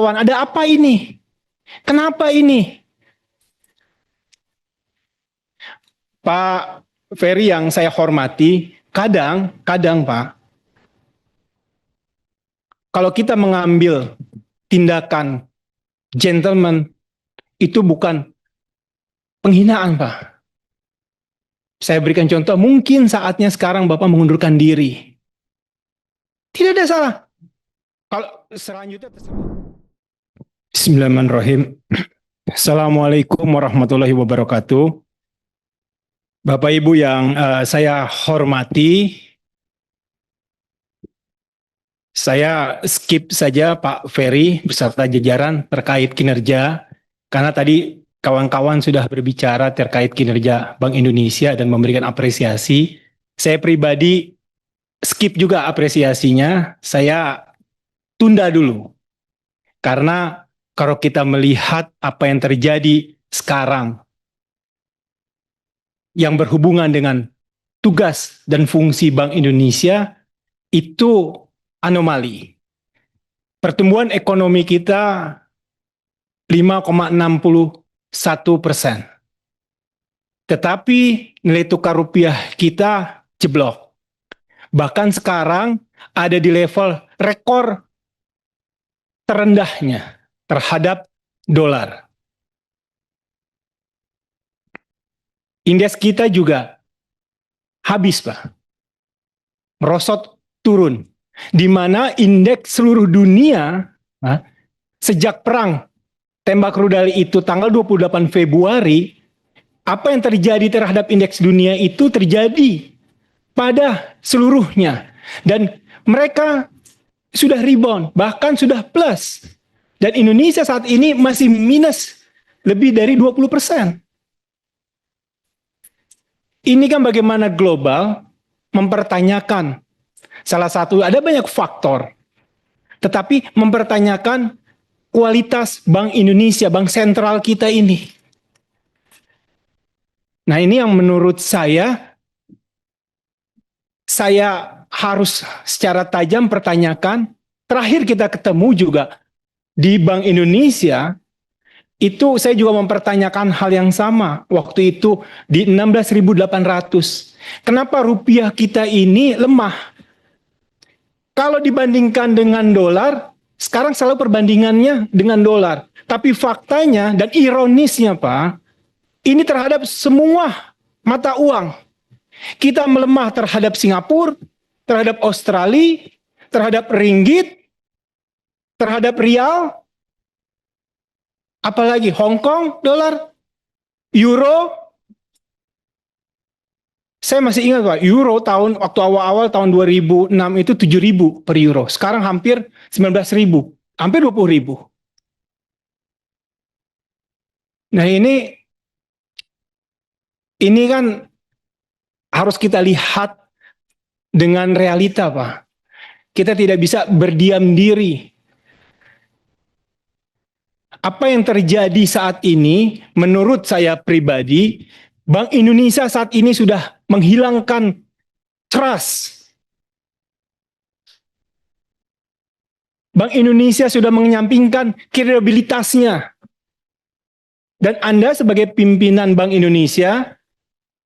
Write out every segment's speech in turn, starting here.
melawan. Ada apa ini? Kenapa ini? Pak Ferry yang saya hormati, kadang Pak, kalau kita mengambil tindakan gentleman, itu bukan penghinaan, Pak. Saya berikan contoh, mungkin saatnya sekarang Bapak mengundurkan diri. Tidak ada salah. Kalau selanjutnya Bismillahirrahmanirrahim. Assalamualaikum warahmatullahi wabarakatuh. Bapak Ibu yang saya hormati, saya skip saja Pak Ferry beserta jajaran terkait kinerja, karena tadi kawan-kawan sudah berbicara terkait kinerja Bank Indonesia dan memberikan apresiasi. Saya pribadi skip juga apresiasinya, saya tunda dulu. Karena kalau kita melihat apa yang terjadi sekarang, yang berhubungan dengan tugas dan fungsi Bank Indonesia, itu anomali. Pertumbuhan ekonomi kita 5,61%. Tetapi nilai tukar rupiah kita jeblok. Bahkan sekarang ada di level rekor terendahnya terhadap dolar. Indeks kita juga habis, Pak. Merosot turun. Di mana indeks seluruh dunia sejak perang tembak rudal itu tanggal 28 Februari, apa yang terjadi terhadap indeks dunia itu terjadi pada seluruhnya. Dan mereka sudah rebound, bahkan sudah plus. Dan Indonesia saat ini masih minus lebih dari 20%. Ini kan bagaimana global mempertanyakan, salah satu ada banyak faktor, tetapi mempertanyakan kualitas Bank Indonesia, bank sentral kita ini. Nah, ini yang menurut saya harus secara tajam pertanyakan. Terakhir kita ketemu juga di Bank Indonesia, itu saya juga mempertanyakan hal yang sama. Waktu itu di 16.800. Kenapa rupiah kita ini lemah? Kalau dibandingkan dengan dolar, sekarang selalu perbandingannya dengan dolar. Tapi faktanya dan ironisnya, Pak, ini terhadap semua mata uang. Kita melemah terhadap Singapura, terhadap Australia, terhadap ringgit, terhadap rial, apalagi Hong Kong, dolar, euro. Saya masih ingat, Pak, euro waktu awal-awal tahun 2006 itu 7.000 per euro. Sekarang hampir 19.000, hampir 20.000. Nah, ini kan harus kita lihat dengan realita, Pak. Kita tidak bisa berdiam diri. Apa yang terjadi saat ini, menurut saya pribadi, Bank Indonesia saat ini sudah menghilangkan trust. Bank Indonesia sudah menyampingkan kredibilitasnya. Dan Anda sebagai pimpinan Bank Indonesia,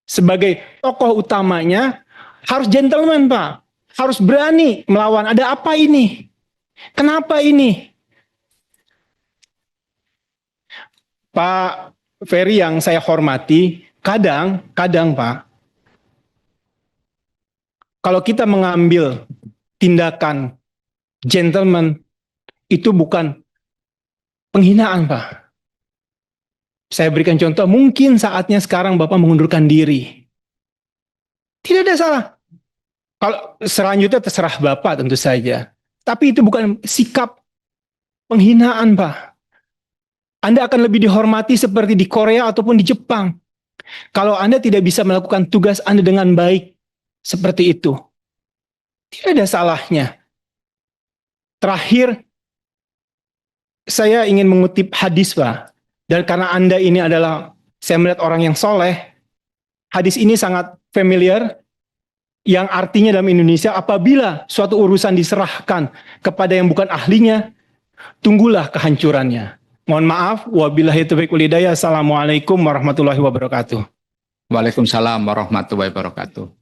sebagai tokoh utamanya, harus gentleman, Pak. Harus berani melawan. Ada apa ini? Kenapa ini? Pak Ferry yang saya hormati, kadang Pak, kalau kita mengambil tindakan gentleman, itu bukan penghinaan, Pak. Saya berikan contoh, mungkin saatnya sekarang Bapak mengundurkan diri. Tidak ada salah. Kalau selanjutnya terserah Bapak tentu saja. Tapi itu bukan sikap penghinaan, Pak. Anda akan lebih dihormati seperti di Korea ataupun di Jepang. Kalau Anda tidak bisa melakukan tugas Anda dengan baik seperti itu. Tidak ada salahnya. Terakhir, saya ingin mengutip hadis, Pak. Dan karena Anda ini adalah, saya melihat orang yang soleh, hadis ini sangat familiar, yang artinya dalam Indonesia, apabila suatu urusan diserahkan kepada yang bukan ahlinya, tunggulah kehancurannya. Mohon maaf, wabillahi taufiq wal hidayah. Assalamualaikum warahmatullahi wabarakatuh. Waalaikumsalam warahmatullahi wabarakatuh.